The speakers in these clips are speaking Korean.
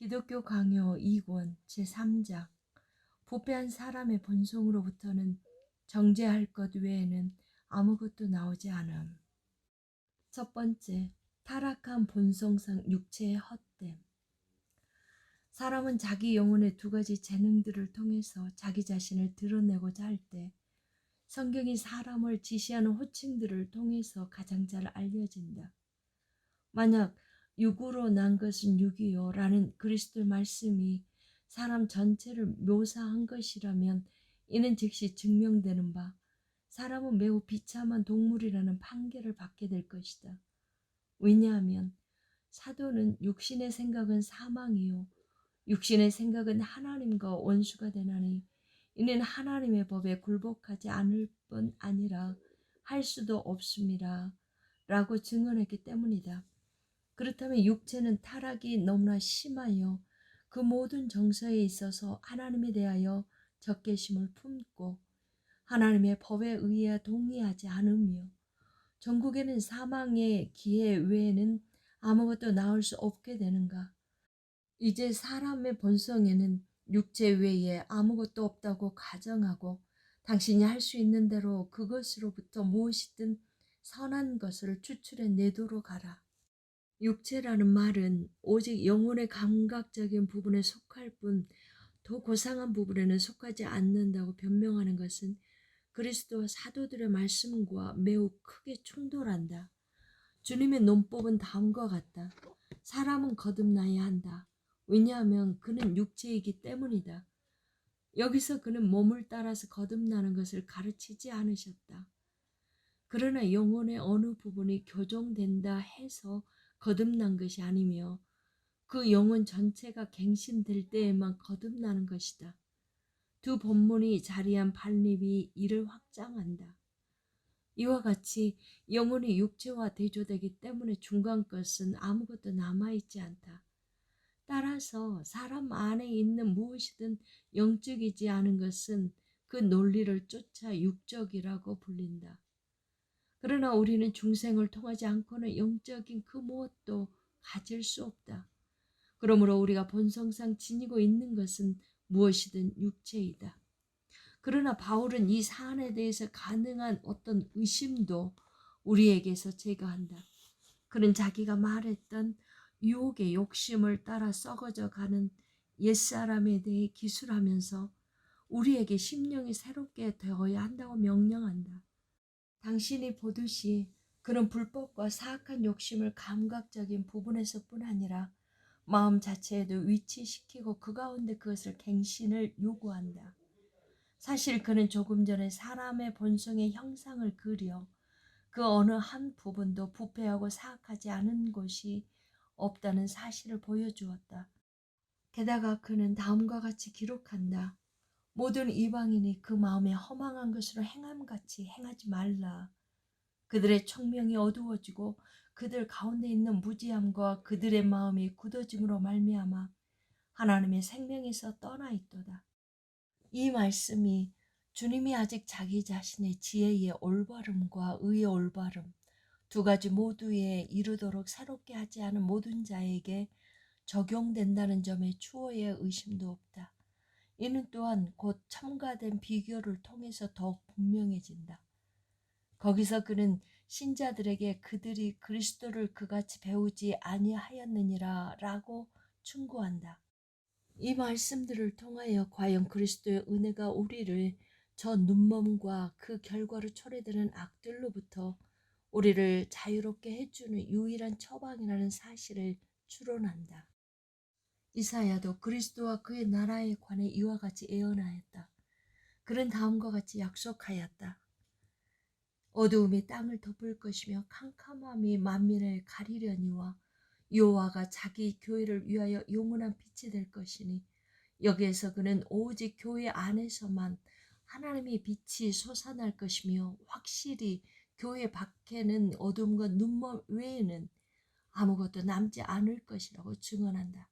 기독교 강요 2권 제3장 부패한 사람의 본성으로부터는 정죄할 것 외에는 아무것도 나오지 않음. 첫 번째, 타락한 본성상 육체의 헛됨. 사람은 자기 영혼의 두 가지 재능들을 통해서 자기 자신을 드러내고자 할 때 성경이 사람을 지시하는 호칭들을 통해서 가장 잘 알려진다. 만약 육으로 난 것은 육이요 라는 그리스도의 말씀이 사람 전체를 묘사한 것이라면 이는 즉시 증명되는 바 사람은 매우 비참한 동물이라는 판결을 받게 될 것이다. 왜냐하면 사도는 육신의 생각은 사망이요 육신의 생각은 하나님과 원수가 되나니 이는 하나님의 법에 굴복하지 않을 뿐 아니라 할 수도 없음이라 라고 증언했기 때문이다. 그렇다면 육체는 타락이 너무나 심하여 그 모든 정서에 있어서 하나님에 대하여 적개심을 품고 하나님의 법에 의해 동의하지 않으며 전국에는 사망의 기회 외에는 아무것도 나올 수 없게 되는가. 이제 사람의 본성에는 육체 외에 아무것도 없다고 가정하고 당신이 할 수 있는 대로 그것으로부터 무엇이든 선한 것을 추출해 내도록 하라. 육체라는 말은 오직 영혼의 감각적인 부분에 속할 뿐 더 고상한 부분에는 속하지 않는다고 변명하는 것은 그리스도와 사도들의 말씀과 매우 크게 충돌한다. 주님의 논법은 다음과 같다. 사람은 거듭나야 한다. 왜냐하면 그는 육체이기 때문이다. 여기서 그는 몸을 따라서 거듭나는 것을 가르치지 않으셨다. 그러나 영혼의 어느 부분이 교정된다 해서 거듭난 것이 아니며 그 영혼 전체가 갱신될 때에만 거듭나는 것이다. 두 본문이 자리한 반립이 이를 확장한다. 이와 같이 영혼이 육체와 대조되기 때문에 중간 것은 아무것도 남아있지 않다. 따라서 사람 안에 있는 무엇이든 영적이지 않은 것은 그 논리를 쫓아 육적이라고 불린다. 그러나 우리는 중생을 통하지 않고는 영적인 그 무엇도 가질 수 없다. 그러므로 우리가 본성상 지니고 있는 것은 무엇이든 육체이다. 그러나 바울은 이 사안에 대해서 가능한 어떤 의심도 우리에게서 제거한다. 그는 자기가 말했던 유혹의 욕심을 따라 썩어져 가는 옛사람에 대해 기술하면서 우리에게 심령이 새롭게 되어야 한다고 명령한다. 당신이 보듯이 그는 불법과 사악한 욕심을 감각적인 부분에서뿐 아니라 마음 자체에도 위치시키고 그 가운데 그것을 갱신을 요구한다. 사실 그는 조금 전에 사람의 본성의 형상을 그려 그 어느 한 부분도 부패하고 사악하지 않은 곳이 없다는 사실을 보여주었다. 게다가 그는 다음과 같이 기록한다. 모든 이방인이 그 마음에 허망한 것으로 행함같이 행하지 말라. 그들의 총명이 어두워지고 그들 가운데 있는 무지함과 그들의 마음이 굳어짐으로 말미암아 하나님의 생명에서 떠나 있도다. 이 말씀이 주님이 아직 자기 자신의 지혜의 올바름과 의의 올바름 두 가지 모두에 이르도록 새롭게 하지 않은 모든 자에게 적용된다는 점에 추호의 의심도 없다. 이는 또한 곧 첨가된 비교를 통해서 더욱 분명해진다. 거기서 그는 신자들에게 그들이 그리스도를 그같이 배우지 아니하였느니라 라고 충고한다. 이 말씀들을 통하여 과연 그리스도의 은혜가 우리를 저 눈먼과 그 결과로 초래되는 악들로부터 우리를 자유롭게 해주는 유일한 처방이라는 사실을 추론한다. 이사야도 그리스도와 그의 나라에 관해 이와 같이 예언하였다. 그는 다음과 같이 약속하였다. 어두움이 땅을 덮을 것이며 캄캄함이 만민을 가리려니와 여호와가 자기 교회를 위하여 영원한 빛이 될 것이니 여기에서 그는 오직 교회 안에서만 하나님의 빛이 솟아날 것이며 확실히 교회 밖에는 어둠과 눈먼 외에는 아무것도 남지 않을 것이라고 증언한다.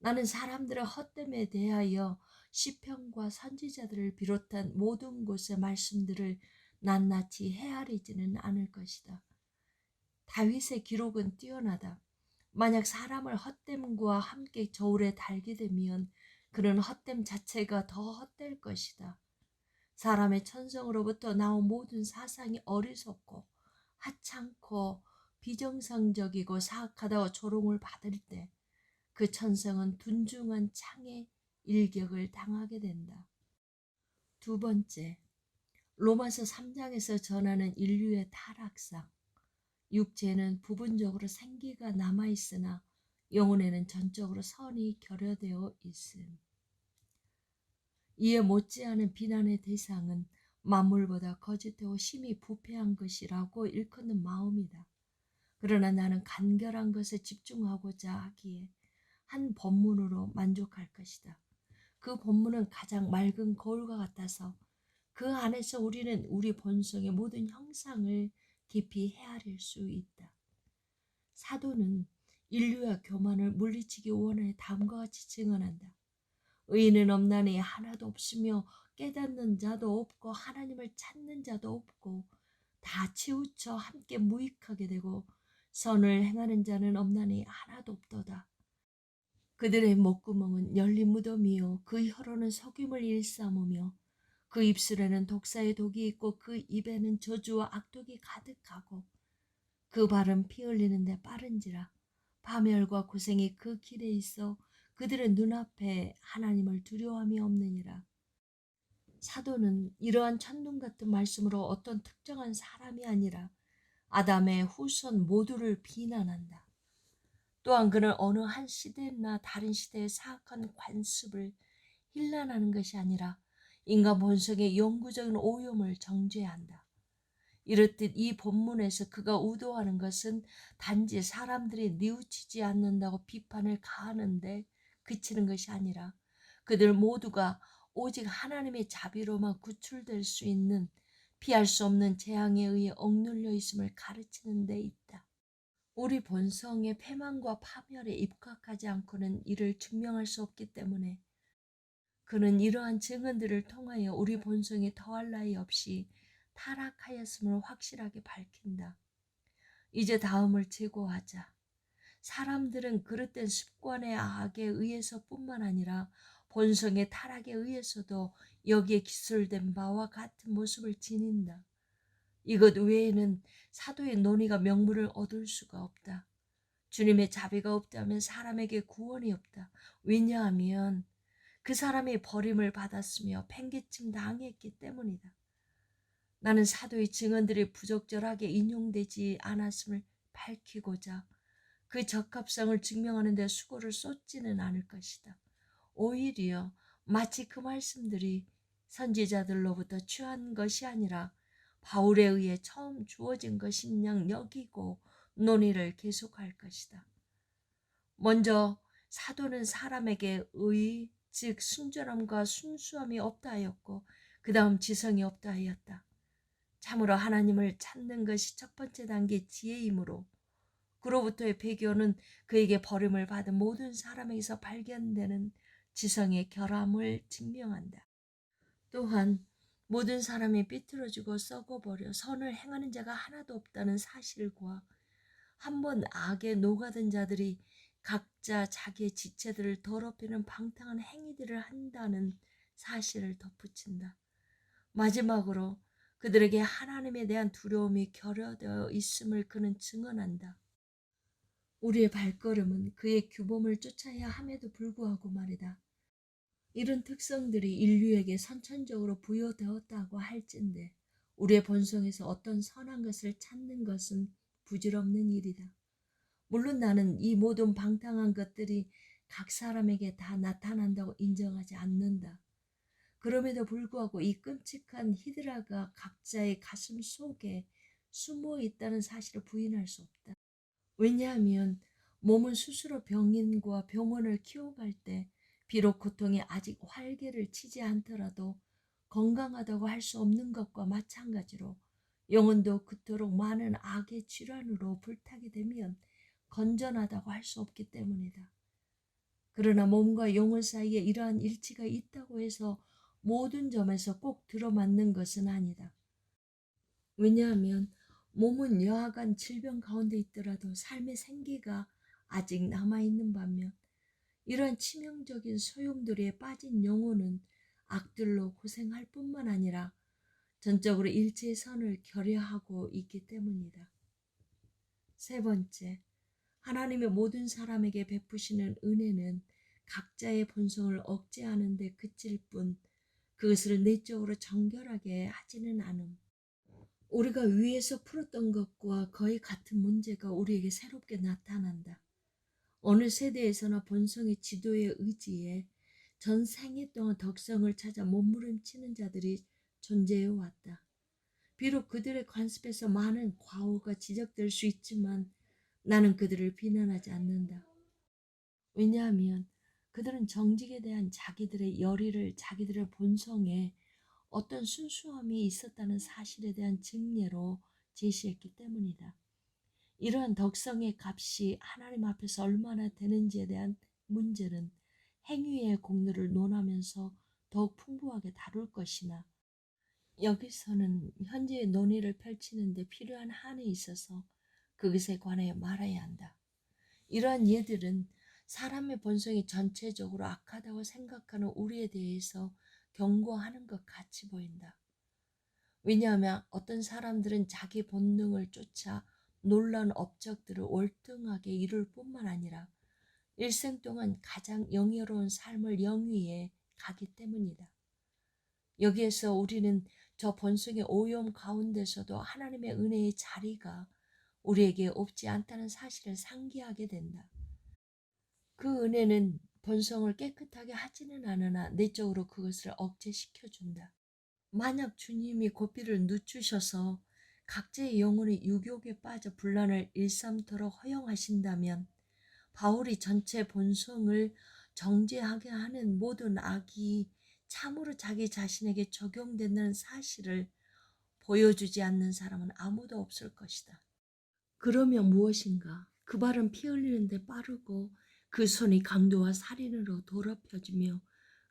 나는 사람들의 헛됨에 대하여 시편과 선지자들을 비롯한 모든 곳의 말씀들을 낱낱이 헤아리지는 않을 것이다. 다윗의 기록은 뛰어나다. 만약 사람을 헛됨과 함께 저울에 달게 되면 그는 헛됨 자체가 더 헛될 것이다. 사람의 천성으로부터 나온 모든 사상이 어리석고 하찮고 비정상적이고 사악하다고 조롱을 받을 때 그 천성은 둔중한 창의 일격을 당하게 된다. 두 번째, 로마서 3장에서 전하는 인류의 타락상. 육체는 부분적으로 생기가 남아있으나 영혼에는 전적으로 선이 결여되어 있음. 이에 못지않은 비난의 대상은 만물보다 거짓되고 심히 부패한 것이라고 일컫는 마음이다. 그러나 나는 간결한 것에 집중하고자 하기에 한 본문으로 만족할 것이다. 그 본문은 가장 맑은 거울과 같아서 그 안에서 우리는 우리 본성의 모든 형상을 깊이 헤아릴 수 있다. 사도는 인류의 교만을 물리치기 원해 다음과 같이 증언한다. 의인은 없나니 하나도 없으며 깨닫는 자도 없고 하나님을 찾는 자도 없고 다 치우쳐 함께 무익하게 되고 선을 행하는 자는 없나니 하나도 없도다. 그들의 목구멍은 열린 무덤이요 그 혀로는 속임을 일삼으며 그 입술에는 독사의 독이 있고 그 입에는 저주와 악독이 가득하고 그 발은 피 흘리는데 빠른지라 파멸과 고생이 그 길에 있어 그들의 눈앞에 하나님을 두려워함이 없느니라. 사도는 이러한 천둥 같은 말씀으로 어떤 특정한 사람이 아니라 아담의 후손 모두를 비난한다. 또한 그는 어느 한 시대나 다른 시대의 사악한 관습을 힐난하는 것이 아니라 인간 본성의 영구적인 오염을 정죄한다. 이렇듯 이 본문에서 그가 우도하는 것은 단지 사람들이 뉘우치지 않는다고 비판을 가하는데 그치는 것이 아니라 그들 모두가 오직 하나님의 자비로만 구출될 수 있는 피할 수 없는 재앙에 의해 억눌려 있음을 가르치는 데 있다. 우리 본성의 패망과 파멸에 입각하지 않고는 이를 증명할 수 없기 때문에 그는 이러한 증언들을 통하여 우리 본성이 더할 나위 없이 타락하였음을 확실하게 밝힌다. 이제 다음을 제고하자. 사람들은 그릇된 습관의 악에 의해서뿐만 아니라 본성의 타락에 의해서도 여기에 기술된 바와 같은 모습을 지닌다. 이것 외에는 사도의 논의가 명분을 얻을 수가 없다. 주님의 자비가 없다면 사람에게 구원이 없다. 왜냐하면 그 사람이 버림을 받았으며 팽개침 당했기 때문이다. 나는 사도의 증언들이 부적절하게 인용되지 않았음을 밝히고자 그 적합성을 증명하는 데 수고를 쏟지는 않을 것이다. 오히려 마치 그 말씀들이 선지자들로부터 취한 것이 아니라 바울에 의해 처음 주어진 것인 양 여기고 논의를 계속할 것이다. 먼저 사도는 사람에게 의, 즉 순전함과 순수함이 없다 하였고 그 다음 지성이 없다 하였다. 참으로 하나님을 찾는 것이 첫 번째 단계 지혜이므로 그로부터의 배교는 그에게 버림을 받은 모든 사람에게서 발견되는 지성의 결함을 증명한다. 또한 모든 사람이 삐뚤어지고 썩어버려 선을 행하는 자가 하나도 없다는 사실과 한번 악에 녹아든 자들이 각자 자기의 지체들을 더럽히는 방탕한 행위들을 한다는 사실을 덧붙인다. 마지막으로 그들에게 하나님에 대한 두려움이 결여되어 있음을 그는 증언한다. 우리의 발걸음은 그의 규범을 쫓아야 함에도 불구하고 말이다. 이런 특성들이 인류에게 선천적으로 부여되었다고 할진대 우리의 본성에서 어떤 선한 것을 찾는 것은 부질없는 일이다. 물론 나는 이 모든 방탕한 것들이 각 사람에게 다 나타난다고 인정하지 않는다. 그럼에도 불구하고 이 끔찍한 히드라가 각자의 가슴 속에 숨어 있다는 사실을 부인할 수 없다. 왜냐하면 몸은 스스로 병인과 병원을 키워갈 때 비록 고통이 아직 활개를 치지 않더라도 건강하다고 할 수 없는 것과 마찬가지로 영혼도 그토록 많은 악의 질환으로 불타게 되면 건전하다고 할 수 없기 때문이다. 그러나 몸과 영혼 사이에 이러한 일치가 있다고 해서 모든 점에서 꼭 들어맞는 것은 아니다. 왜냐하면 몸은 여하간 질병 가운데 있더라도 삶의 생기가 아직 남아있는 반면 이러한 치명적인 소용돌이에 빠진 영혼은 악들로 고생할 뿐만 아니라 전적으로 일체의 선을 결여하고 있기 때문이다. 세 번째, 하나님의 모든 사람에게 베푸시는 은혜는 각자의 본성을 억제하는 데 그칠 뿐 그것을 내적으로 정결하게 하지는 않음. 우리가 위에서 풀었던 것과 거의 같은 문제가 우리에게 새롭게 나타난다. 어느 세대에서나 본성의 지도에 의지해 전 생애 동안 덕성을 찾아 몸부림치는 자들이 존재해 왔다. 비록 그들의 관습에서 많은 과오가 지적될 수 있지만 나는 그들을 비난하지 않는다. 왜냐하면 그들은 정직에 대한 자기들의 열의를 자기들의 본성에 어떤 순수함이 있었다는 사실에 대한 증례로 제시했기 때문이다. 이러한 덕성의 값이 하나님 앞에서 얼마나 되는지에 대한 문제는 행위의 공로를 논하면서 더욱 풍부하게 다룰 것이나 여기서는 현재의 논의를 펼치는 데 필요한 한에 있어서 그것에 관하여 말해야 한다. 이러한 예들은 사람의 본성이 전체적으로 악하다고 생각하는 우리에 대해서 경고하는 것 같이 보인다. 왜냐하면 어떤 사람들은 자기 본능을 쫓아 놀라운 업적들을 월등하게 이룰 뿐만 아니라 일생 동안 가장 영예로운 삶을 영위해 가기 때문이다. 여기에서 우리는 저 본성의 오염 가운데서도 하나님의 은혜의 자리가 우리에게 없지 않다는 사실을 상기하게 된다. 그 은혜는 본성을 깨끗하게 하지는 않으나 내적으로 그것을 억제시켜준다. 만약 주님이 고삐를 늦추셔서 각자의 영혼이 유욕에 빠져 분란을 일삼도록 허용하신다면 바울이 전체 본성을 정죄하게 하는 모든 악이 참으로 자기 자신에게 적용된다는 사실을 보여주지 않는 사람은 아무도 없을 것이다. 그러면 무엇인가? 그 발은 피 흘리는데 빠르고 그 손이 강도와 살인으로 더럽혀지며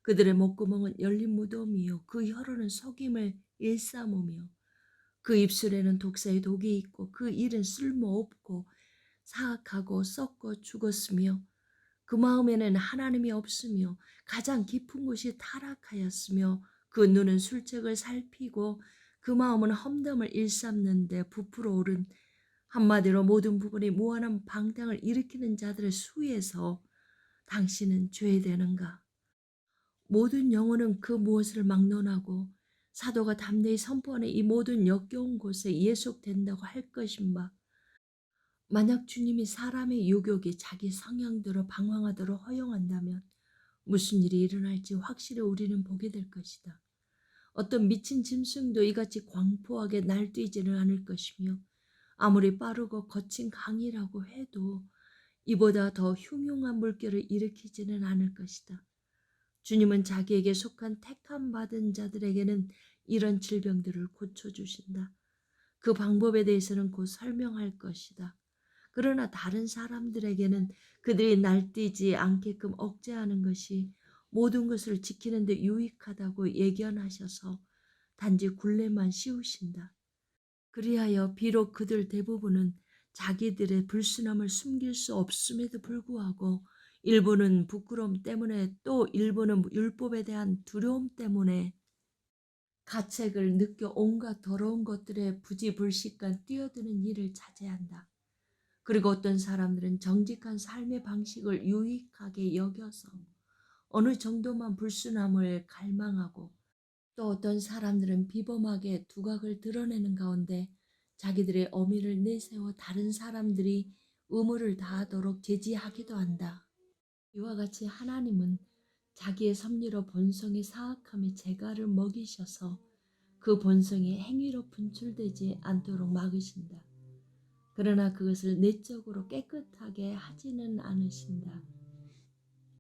그들의 목구멍은 열린 무덤이요 그 혀로는 속임을 일삼으며 그 입술에는 독사의 독이 있고 그 일은 쓸모없고 사악하고 썩고 죽었으며 그 마음에는 하나님이 없으며 가장 깊은 곳이 타락하였으며 그 눈은 술책을 살피고 그 마음은 험담을 일삼는데 부풀어 오른 한마디로 모든 부분이 무한한 방탕을 일으키는 자들의 수에서 당신은 죄되는가? 모든 영혼은 그 무엇을 막론하고 사도가 담대히 선포하는 이 모든 역겨운 곳에 예속된다고 할 것인가? 만약 주님이 사람의 유욕이 자기 성향대로 방황하도록 허용한다면 무슨 일이 일어날지 확실히 우리는 보게 될 것이다. 어떤 미친 짐승도 이같이 광포하게 날뛰지는 않을 것이며 아무리 빠르고 거친 강이라고 해도 이보다 더 흉흉한 물결을 일으키지는 않을 것이다. 주님은 자기에게 속한 택함 받은 자들에게는 이런 질병들을 고쳐주신다. 그 방법에 대해서는 곧 설명할 것이다. 그러나 다른 사람들에게는 그들이 날뛰지 않게끔 억제하는 것이 모든 것을 지키는 데 유익하다고 예견하셔서 단지 굴레만 씌우신다. 그리하여 비록 그들 대부분은 자기들의 불순함을 숨길 수 없음에도 불구하고 일부는 부끄러움 때문에 또 일부는 율법에 대한 두려움 때문에 가책을 느껴 온갖 더러운 것들에 부지불식간 뛰어드는 일을 자제한다. 그리고 어떤 사람들은 정직한 삶의 방식을 유익하게 여겨서 어느 정도만 불순함을 갈망하고 또 어떤 사람들은 비범하게 두각을 드러내는 가운데 자기들의 어미를 내세워 다른 사람들이 의무를 다하도록 제지하기도 한다. 이와 같이 하나님은 자기의 섭리로 본성의 사악함에 재갈을 먹이셔서 그 본성이 행위로 분출되지 않도록 막으신다. 그러나 그것을 내적으로 깨끗하게 하지는 않으신다.